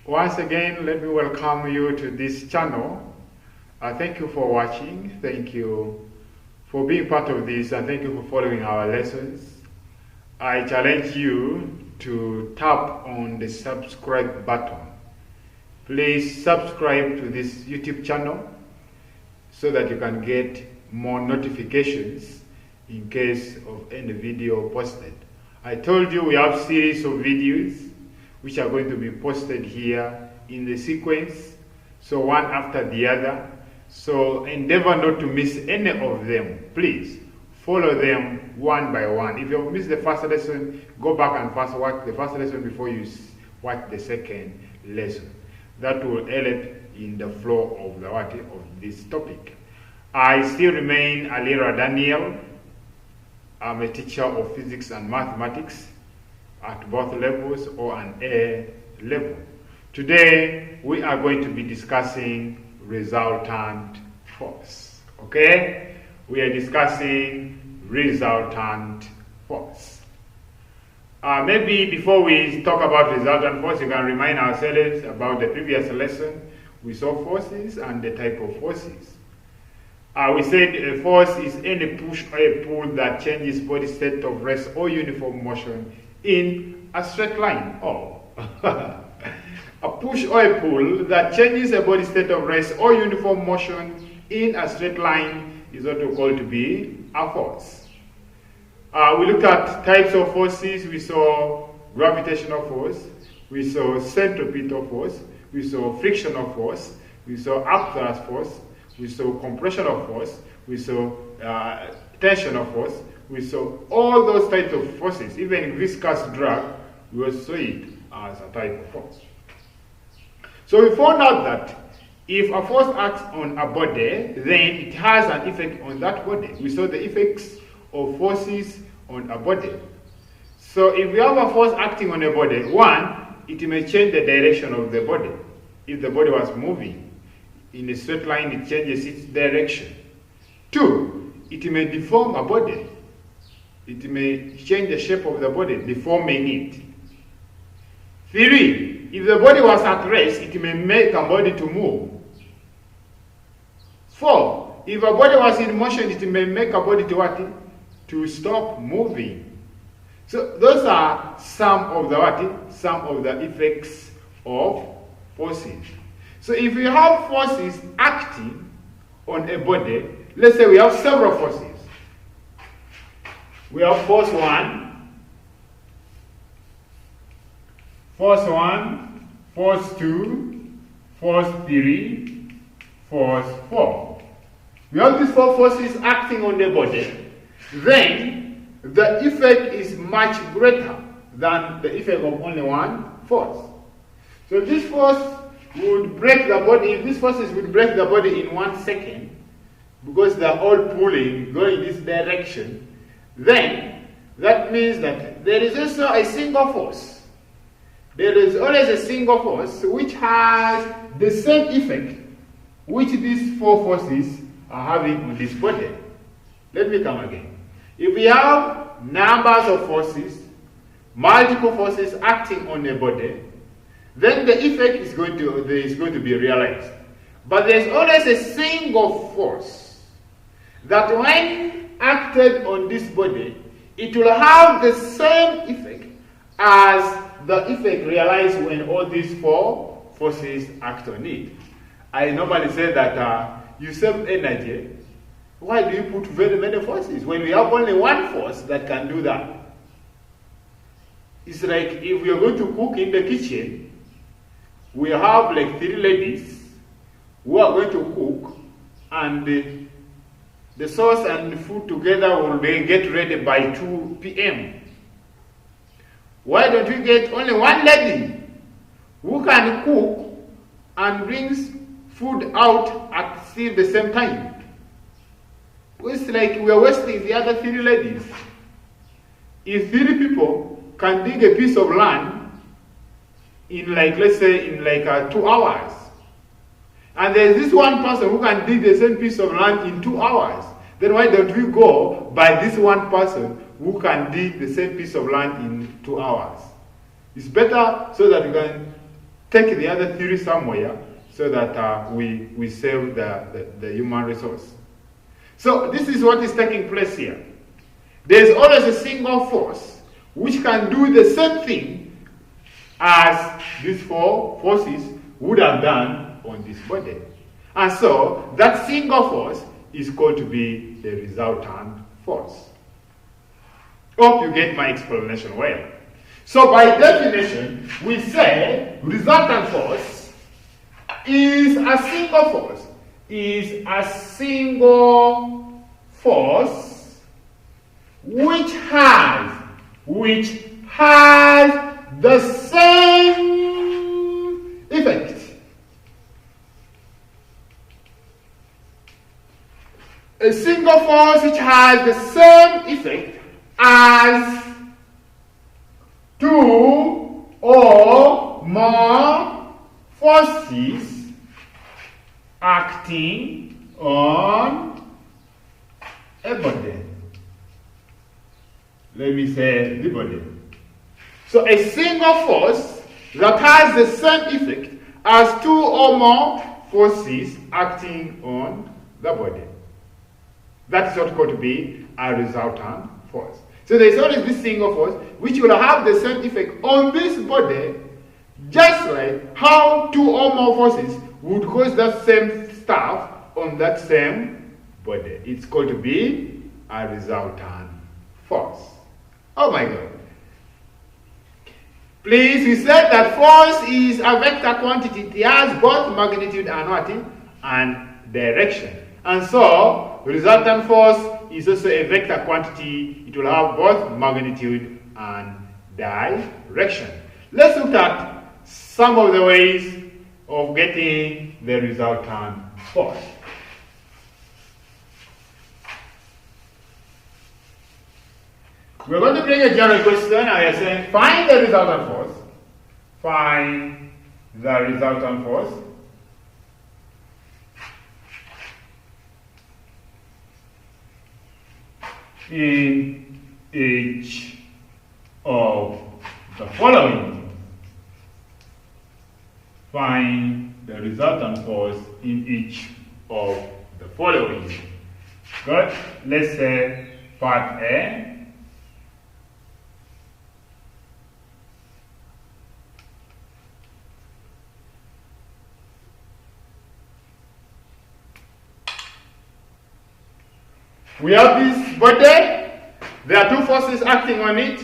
Once again, let me welcome you to this channel. Thank you for watching. Thank you for being part of this, and thank you for following our lessons. I challenge you to tap on the subscribe button. Please subscribe to this YouTube channel so that you can get more notifications in case of any video posted. I told you we have series of videos which are going to be posted here in the sequence, so one after the other. So endeavor not to miss any of them. Please follow them one by one. If you missed the first lesson, go back and first watch the first lesson before you watch the second lesson. That will help in the flow of this topic. I still remain Alira Daniel. I'm a teacher of physics and mathematics at both levels or an A level. Today we are going to be discussing resultant force. Okay? We are discussing resultant force. Maybe before we talk about resultant force, you can remind ourselves about the previous lesson. We saw forces and the type of forces. We said a force is any push or a pull that changes body state of rest or uniform motion in a straight line. Oh. A push or a pull that changes a body state of rest or uniform motion in a straight line is what we call to be a force. We looked at types of forces. We saw gravitational force, we saw centripetal force, we saw frictional force, we saw upthrust force, we saw compressional force, we saw tensional force, we saw all those types of forces. Even viscous drag, we also saw it as a type of force. So we found out that if a force acts on a body, then it has an effect on that body. We saw the effects of forces on a body. So if we have a force acting on a body, one, it may change the direction of the body. If the body was moving in a straight line, it changes its direction. Two, it may deform a body. It may change the shape of the body, deforming it. Three, if the body was at rest, it may make a body to move. Four, if a body was in motion, it may make a body to what? To stop moving. So those are some of the effects of forces. So if we have forces acting on a body, let's say we have several forces. We have force 1, force 2, force 3, force 4. We have these four forces acting on the body. Then the effect is much greater than the effect of only one force. So this force would break the body. If these forces would break the body in 1 second, because they're all pulling, going in this direction, then that means that there is also a single force. There is always a single force which has the same effect which these four forces are having on this body. Let me come again. If we have numbers of forces, multiple forces acting on a body, then the effect is going to be realized. But there's always a single force that when acted on this body, it will have the same effect as the effect realized when all these four forces act on it. I normally say that you save energy. Why do you put very many forces when we have only one force that can do that? It's like if we are going to cook in the kitchen, we have like 3 ladies who are going to cook, and the sauce and the food together will get ready by 2 p.m. Why don't we get only one lady who can cook and brings food out at still the same time? It's like we are wasting the other 3 ladies. If 3 people can dig a piece of land in let's say in 2 hours, and there's this one person who can dig the same piece of land in 2 hours, then why don't we go by this one person who can dig the same piece of land in 2 hours? It's better so that you can take the other theory somewhere so that we save the human resource. So this is what is taking place here. There is always a single force which can do the same thing as these four forces would have done on this body. And so that single force is called to be the resultant force. Hope you get my explanation well. So by definition, we say resultant force is a single force. Is a single force which has the same effect. A single force which has the same effect as two or more forces acting on a body. Let me say the body. So a single force that has the same effect as two or more forces acting on the body. That is what called to be a resultant force. So there is always this single force which will have the same effect on this body, just like how two or more forces would cause that same stuff on that same body. It's called to be a resultant force. Oh my God. Please, we said that force is a vector quantity. It has both magnitude and what? And direction. And so, resultant force is also a vector quantity. It will have both magnitude and direction. Let's look at some of the ways of getting the resultant force. We're going to bring a general question and we are saying find the resultant force. Find the resultant force. In each of the following. Find the resultant force in each of the following. Good. Let's say part A. We have this body. There are two forces acting on it.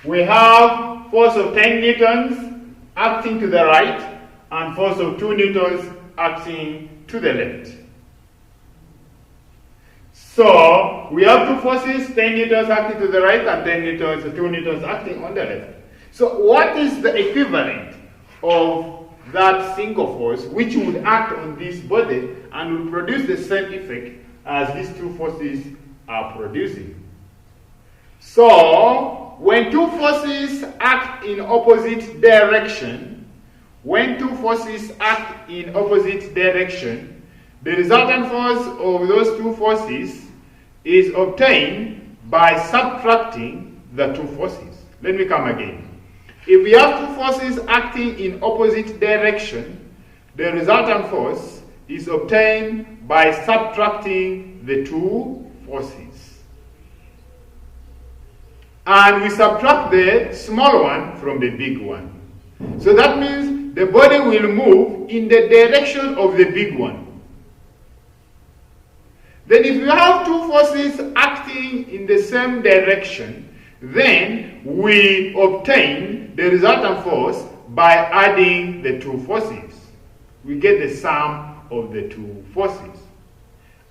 We have force of 10 newtons acting to the right and force of 2 newtons acting to the left. So we have two forces, 10 newtons acting to the right and 2 newtons acting on the left. So what is the equivalent of that single force which would act on this body and will produce the same effect as these two forces are producing? So, when two forces act in opposite direction, the resultant force of those two forces is obtained by subtracting the two forces. Let me come again. If we have two forces acting in opposite direction, the resultant force is obtained by subtracting the two forces. And we subtract the small one from the big one. So that means the body will move in the direction of the big one. Then if you have two forces acting in the same direction, then we obtain the resultant force by adding the two forces. We get the sum of the two forces.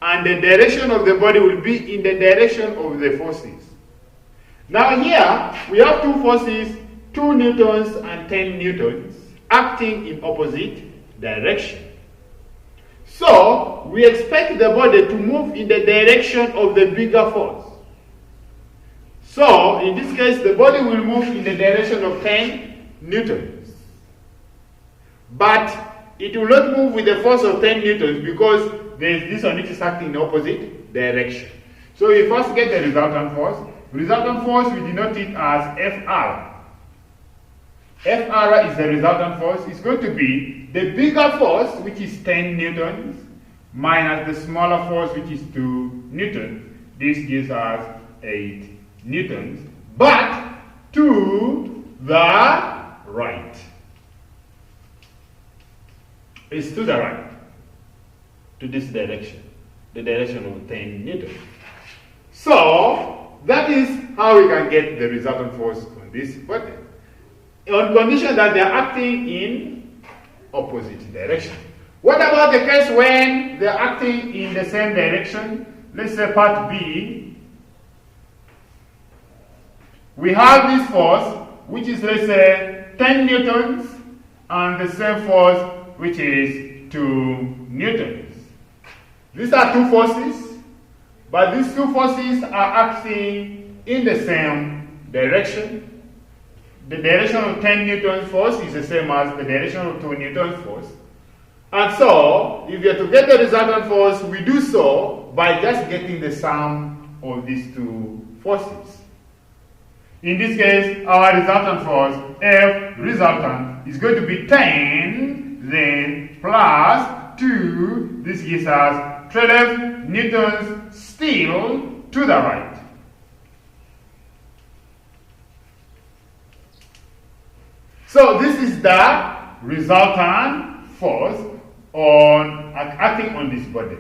And the direction of the body will be in the direction of the forces. Now here, we have two forces, 2 newtons and 10 newtons, acting in opposite direction. So, we expect the body to move in the direction of the bigger force. So, in this case, the body will move in the direction of 10 newtons. But it will not move with the force of 10 newtons because there is this one which is acting in opposite direction. So, we first get the resultant force. Resultant force, we denote it as FR. Fr is the resultant force. It's going to be the bigger force, which is 10 newtons, minus the smaller force, which is 2 newtons. This gives us 8 newtons, but to the right. It's to the right, to this direction, the direction of 10 newtons. So that is how we can get the resultant force on this body, on condition that they are acting in opposite direction. What about the case when they are acting in the same direction? Let's say part B. We have this force, which is, let's say, 10 newtons, and the same force, which is 2 newtons. These are two forces, but these two forces are acting in the same direction. The direction of 10 newtons force is the same as the direction of 2 newtons force. And so, if we are to get the resultant force, we do so by just getting the sum of these two forces. In this case, our resultant force, F resultant, is going to be 10, then plus 2, this gives us 12 newtons still to the right. So this is the resultant force on acting on this body.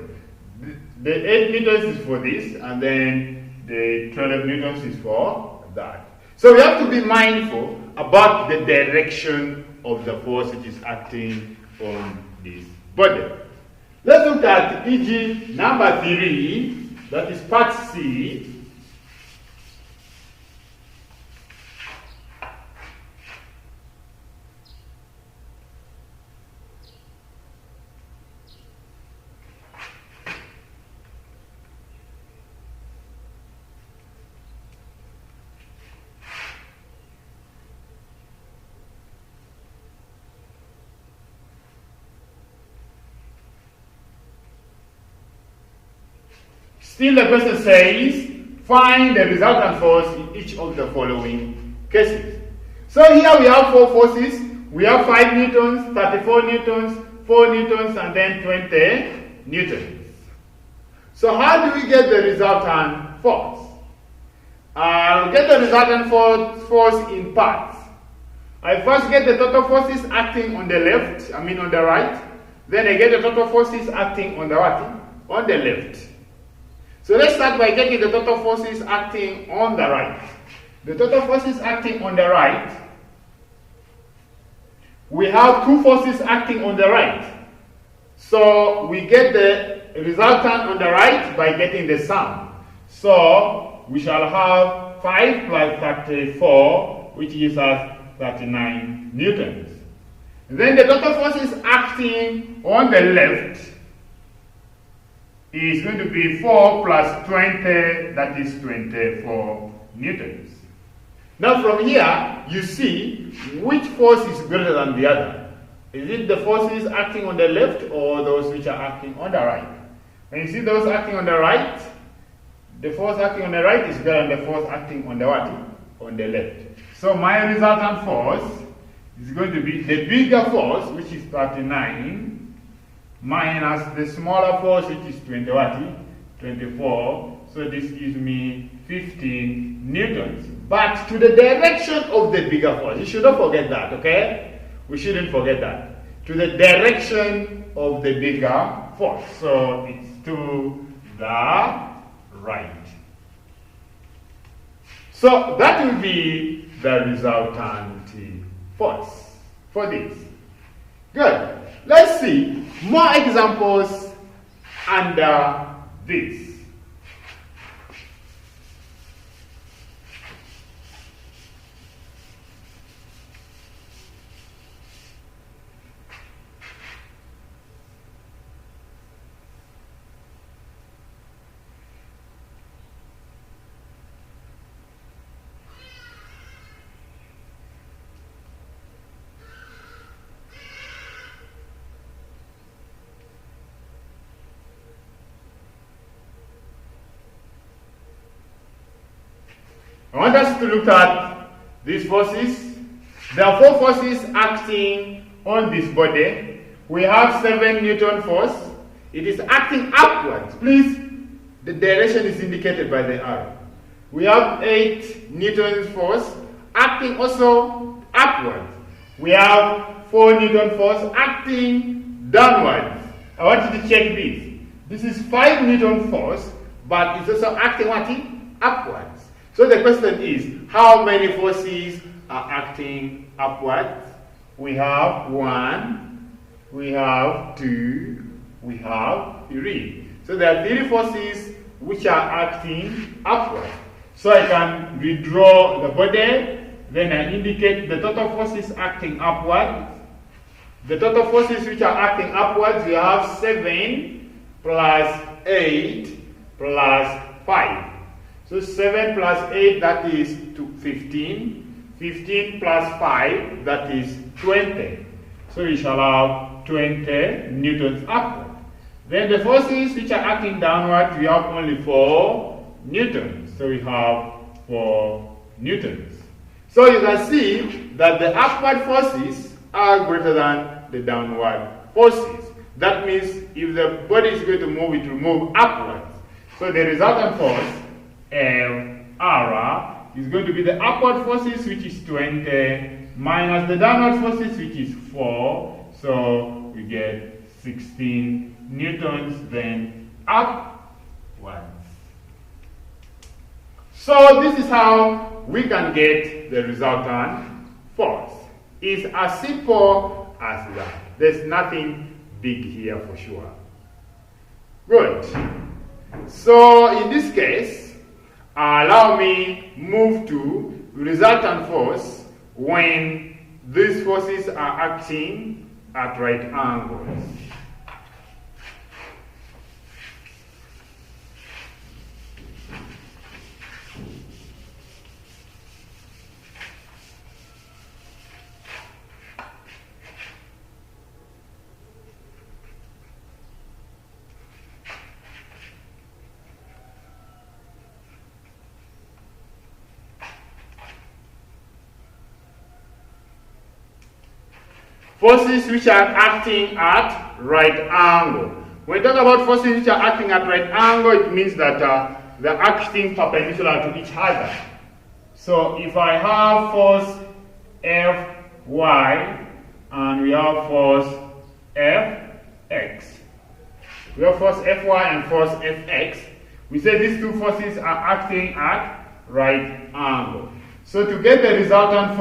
The 8 newtons is for this, and then the 12 newtons is for that. So we have to be mindful about the direction of the force which is acting on this body. Let's look at e.g. number 3, that is part C. Still, the question says, find the resultant force in each of the following cases. So here we have 4 forces. We have 5 newtons, 34 newtons, 4 newtons, and then 20 newtons. So how do we get the resultant force? I'll get the resultant force in parts. I first get the total forces acting on the left, on the right. Then I get the total forces acting on the what? On the left. So let's start by getting the total forces acting on the right. The total forces acting on the right, we have 2 forces acting on the right. So we get the resultant on the right by getting the sum. So we shall have 5 plus 34, which gives us 39 newtons. Then the total forces acting on the left is going to be 4 plus 20, that is 24 newtons. Now from here, you see which force is greater than the other. Is it the forces acting on the left or those which are acting on the right? When you see those acting on the right, the force acting on the right is greater than the force acting on the what? On the left. So my resultant force is going to be the bigger force, which is 39, minus the smaller force, which is 24. So this gives me 15 newtons. But to the direction of the bigger force. You should not forget that, okay? We shouldn't forget that. To the direction of the bigger force. So it's to the right. So that will be the resultant force for this. Good. Let's see more examples under this. I want us to look at these forces. There are 4 forces acting on this body. We have 7 Newton force. It is acting upwards. Please, the direction is indicated by the arrow. We have 8 Newton force acting also upwards. We have 4 Newton force acting downwards. I want you to check this. This is 5 Newton force, but it's also acting what? Upwards. So the question is, how many forces are acting upwards? We have 1, we have 2, we have 3. So there are 3 forces which are acting upwards. So I can redraw the body, then I indicate the total forces acting upwards. The total forces which are acting upwards, we have 7 plus 8 plus 5. So 7 plus 8, that is 15. 15 plus 5, that is 20. So we shall have 20 newtons upward. Then the forces which are acting downward, we have only 4 newtons. So we have 4 newtons. So you can see that the upward forces are greater than the downward forces. That means if the body is going to move, it will move upwards. So the resultant force, R, is going to be the upward forces, which is 20, minus the downward forces, which is 4. So we get 16 newtons, then upwards. So this is how we can get the resultant force. It's as simple as that. There's nothing big here for sure. Good. So in this case, allow me move to resultant force when these forces are acting at right angles. Forces which are acting at right angle. When we talk about forces which are acting at right angle, it means that they're acting perpendicular to each other. So if I have force Fy and we have force Fx, we have force Fy and force Fx, we say these two forces are acting at right angle. So to get the resultant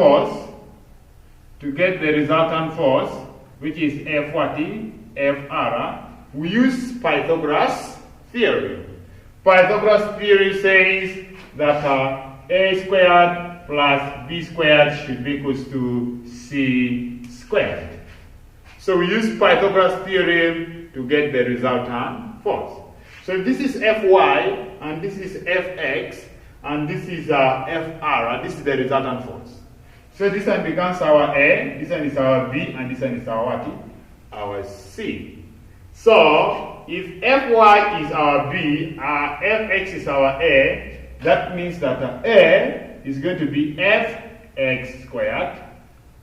force, which is F what? Fr, we use Pythagoras theorem. Pythagoras theory says that A squared plus B squared should be equals to C squared. So we use Pythagoras theorem to get the resultant force. So if this is Fy, and this is Fx, and this is Fr, this is the resultant force. So this one becomes our A, this one is our B, and this one is our what? Our C. So if Fy is our B, Fx is our A, that means that A is going to be Fx squared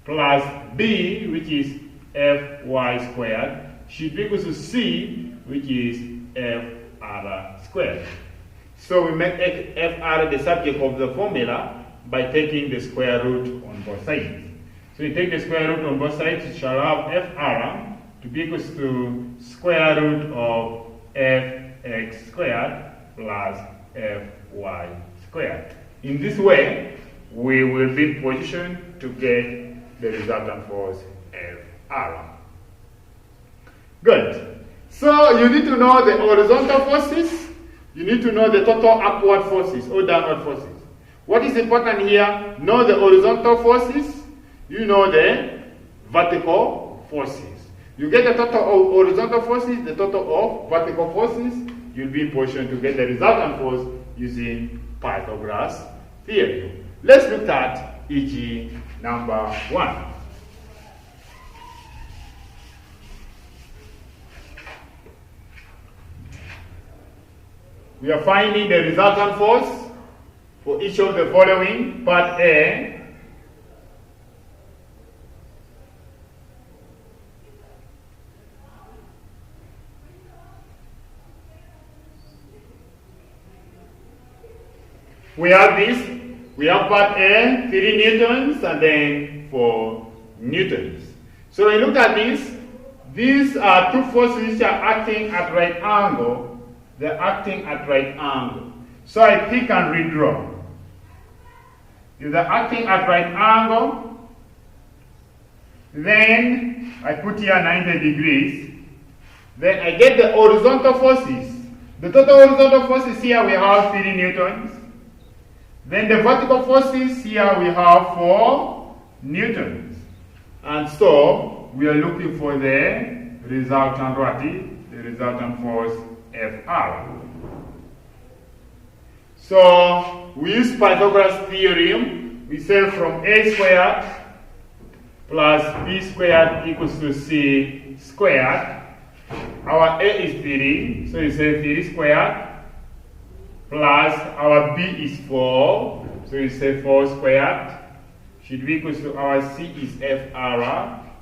plus B, which is Fy squared, should be equal to C, which is Fr squared. So we make Fr the subject of the formula by taking the square root on both sides. So you take the square root on both sides, you shall have Fr to be equal to square root of Fx squared plus Fy squared. In this way, we will be in position to get the resultant force Fr. Good. So you need to know the horizontal forces, you need to know the total upward forces or downward forces. What is important here? Know the horizontal forces, you know the vertical forces. You get the total of horizontal forces, the total of vertical forces, you'll be in position to get the resultant force using Pythagoras theorem. Let's look at e.g. number 1. We are finding the resultant force for each of the following. Part A, We have this. We have part A, 3 newtons, and then 4 newtons. So when you look at this, these are two forces which are acting at right angle. They're acting at right angle. So I pick and redraw. If they're acting at right angle, then I put here 90 degrees. Then I get the horizontal forces. The total horizontal forces here we have 3 newtons. Then the vertical forces here we have 4 newtons. And so we are looking for the resultant the resultant force Fr. So we use Pythagoras theorem. We say from a squared plus b squared equals to c squared. Our a is 3, so you say 3 squared, plus our b is 4, so you say 4 squared, should be equals to our c is Fr,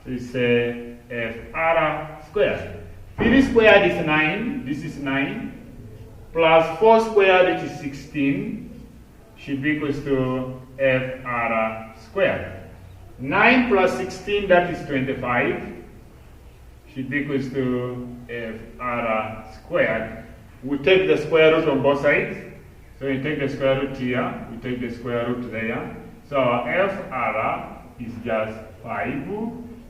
so you say Fr squared. 3 squared is 9, this is 9, plus 4 squared, which is 16, should be equals to Fr squared. 9 plus 16, that is 25, should be equals to Fr squared. We take the square root on both sides. So you take the square root here, we take the square root there. So Fr is just 5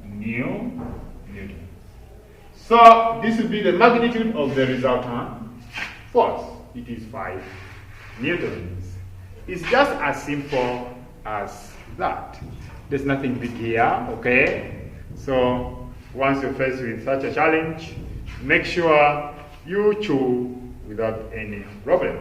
newtons. So this would be the magnitude of the resultant force. It is 5 newtons. It's just as simple as that. There's nothing big here, okay? So once you're faced with such a challenge, make sure you chew without any problem.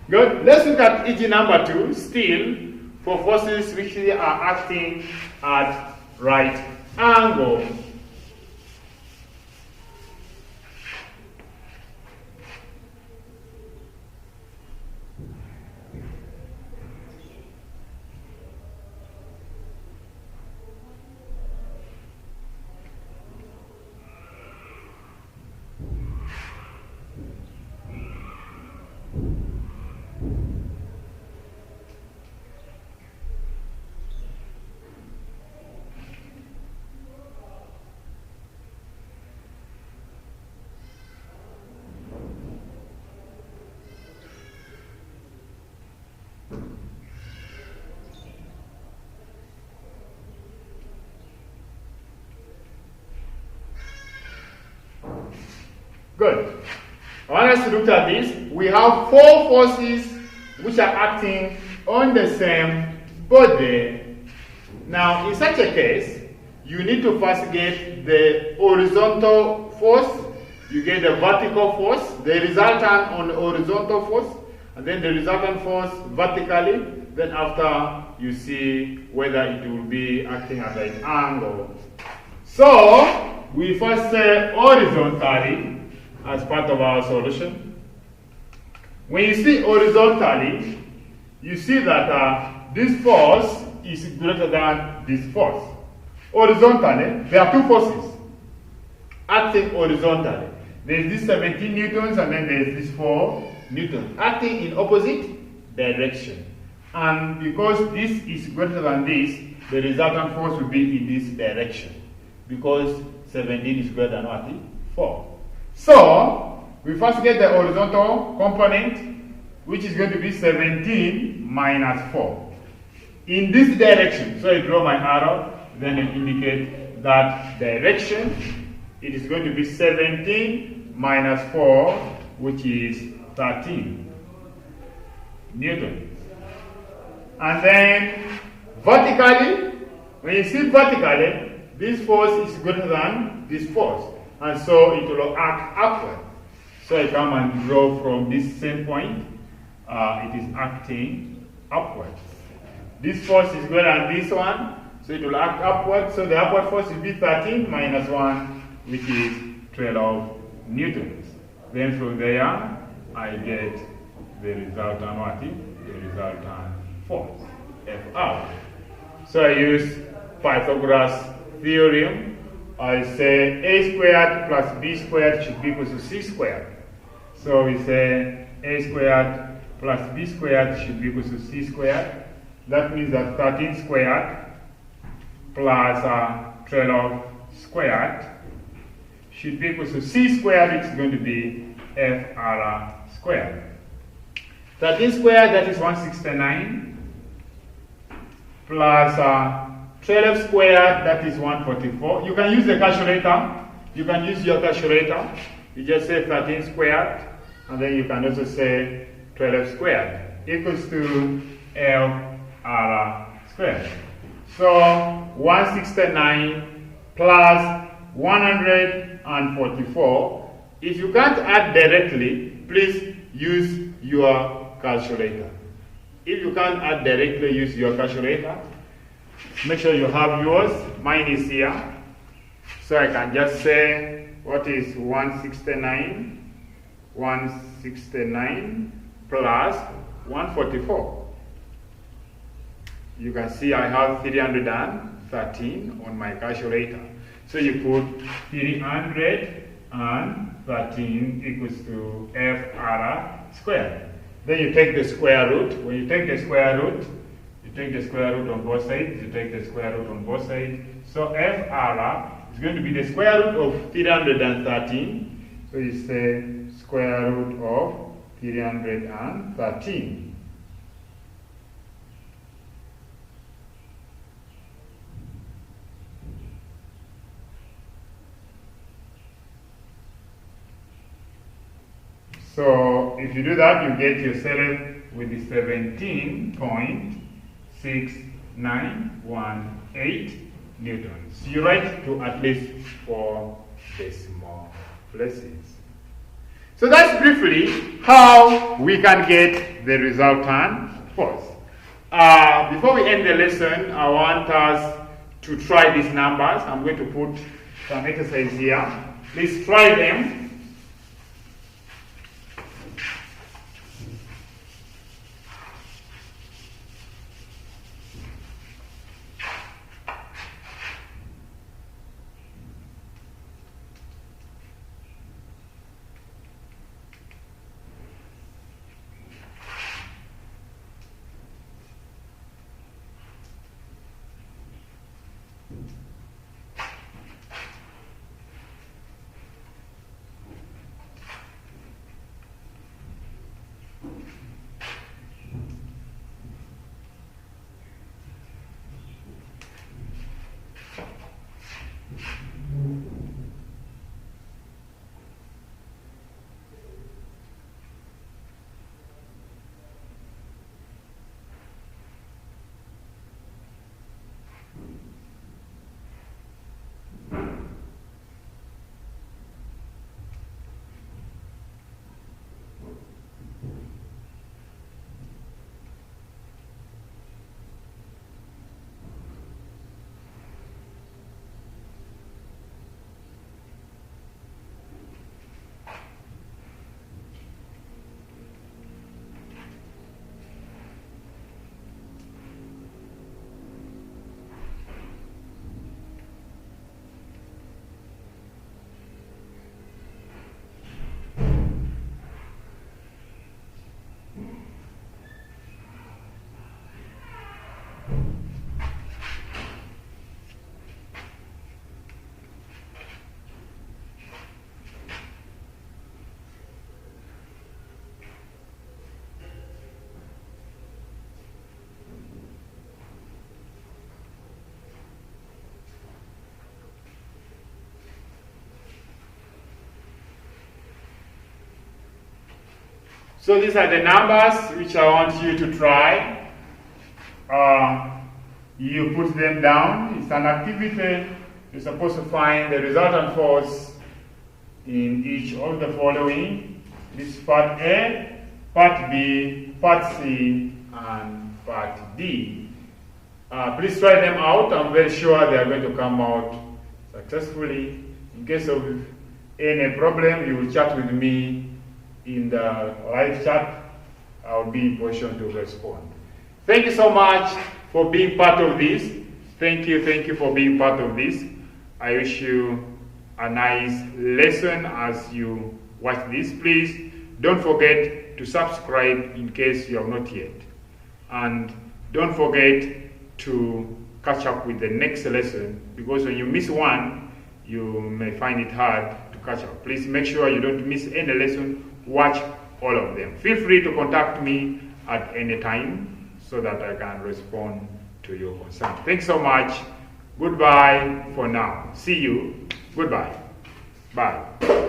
Good. Let's look at EG number 2, still for forces which are acting at right angle. Good. I want us to look at this. We have 4 forces which are acting on the same body. Now, in such a case, you need to first get the horizontal force, you get the vertical force, the resultant on the horizontal force, and then the resultant force vertically. Then after, you see whether it will be acting at an angle. So, we first say horizontally as part of our solution. When you see horizontally, you see that this force is greater than this force. Horizontally, there are 2 forces acting horizontally. There is this 17 newtons and then there is this 4 newtons acting in opposite direction. And because this is greater than this, the resultant force will be in this direction. Because 17 is greater than what? 4. So, we first get the horizontal component, which is going to be 17 minus 4. In this direction, so I draw my arrow, then I indicate that direction. It is going to be 17 minus 4, which is 13 newtons. And then, vertically, when you see vertically, this force is greater than this force. And so it will act upward. So I come and draw from this same point. It is acting upwards. This force is greater than this one, so it will act upward. So the upward force will be 13 minus 1, which is 12 newtons. Then from there, I get the resultant what? The resultant force, Fr. So I use Pythagoras theorem. I say a squared plus b squared should be equal to c squared. So we say a squared plus b squared should be equal to c squared. That means that 13 squared plus 12 squared should be equal to c squared, which is going to be fr squared. 13 squared, that is 169, plus 12 squared, that is 144. You can use the calculator. You can use your calculator. You just say 13 squared, and then you can also say 12 squared equals to fr squared. So 169 plus 144. If you can't add directly, please use your calculator. If you can't add directly, use your calculator. Make sure you have yours. Mine is here. So I can just say, what is 169? 169 plus 144. You can see I have 313 on my calculator. So you put 313 equals to fr squared. Then you take the square root. When you take the square root, you take the square root on both sides. You take the square root on both sides. So fr is going to be the square root of 313. So you say square root of 313. So if you do that, you get yourself with the 17.6918 newtons. You write to at least 4 decimal places. So that's briefly how we can get the resultant force. Before we end the lesson, I want us to try these numbers. I'm going to put some exercise here. Please try them. So these are the numbers which I want you to try. You put them down. It's an activity. You're supposed to find the resultant force in each of the following. This is part A, part B, part C, and part D. Please try them out. I'm very sure they are going to come out successfully. In case of any problem, you will chat with me in the live chat. I'll be in position to respond. Thank you so much for being part of this. Thank you for being part of this. I wish you a nice lesson as you watch this. Please don't forget to subscribe in case you have not yet. And don't forget to catch up with the next lesson, because when you miss one, you may find it hard to catch up. Please make sure you don't miss any lesson. Watch all of them. Feel free to contact me at any time so that I can respond to your concern. Thanks so much. Goodbye for now. See you. Goodbye. Bye.